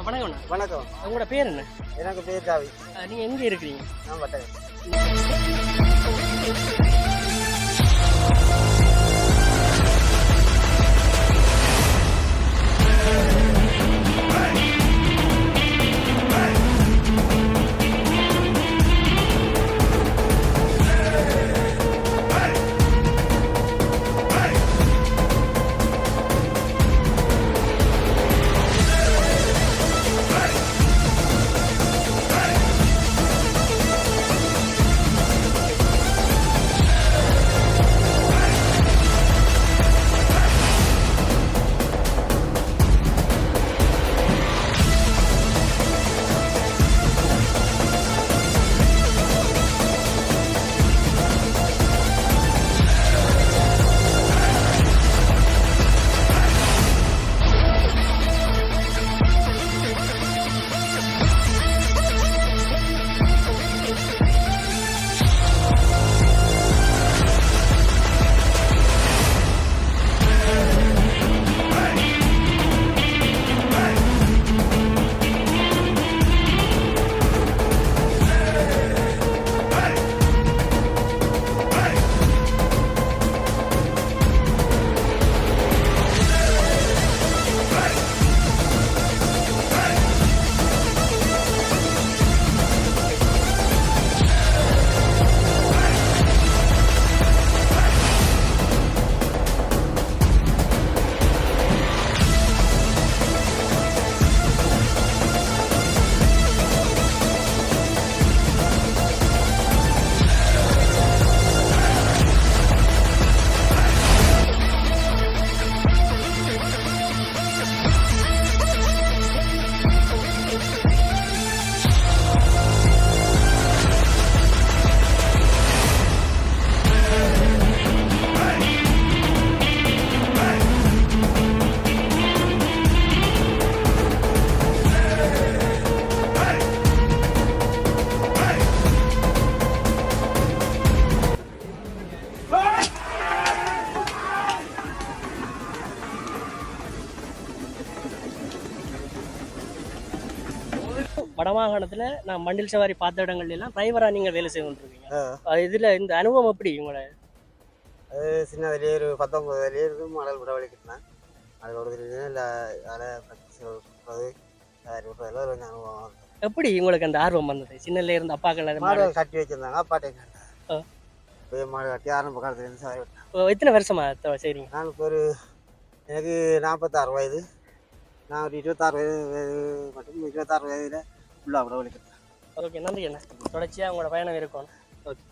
வணக்கம் அண்ணா. வணக்கம். உங்களோட பேர் என்ன? எனக்கு பேர் தாவி. நீங்க எங்க இருக்கிறீங்க? நான் வட்டகம். வடமாகாணத்துல நான் மண்டில் சவாரி பார்த்த இடங்கள்ல எல்லாம் டிரைவரா நீங்க வேலை செய்து கொண்டிருக்கீங்க. இதுல இந்த அனுபவம் எப்படி உங்களோட? அது சின்னதுலேயே ஒரு 19 வயதுலேயே மாடல் கூட வலிக்கிட்டேன். அது ஒரு இல்லை அதில் ப்ராக்டிஸ் விட்றது விட்றதுல கொஞ்சம் அனுபவம். எப்படி உங்களுக்கு அந்த ஆர்வம் வந்தது? சின்னல இருந்து அப்பாக்கள் மாடு கட்டி வச்சுருந்தாங்க. அப்பாட்டை போய் மாடு கட்டி ஆரம்ப காலத்துலேருந்து சவாரி விட்டேன். எத்தனை வருஷமா செய்றீங்க? நான் இப்போ எனக்கு 46 வயது. நான் ஒரு 26 வயது மட்டும் 26 வயதில் ஃபுல்லாக கூட வலிக்கிட்டேன். ஓகே, நன்றி அண்ணா. தொடர்ச்சியாக உங்களோட பயணம் இருக்கும். ஓகே.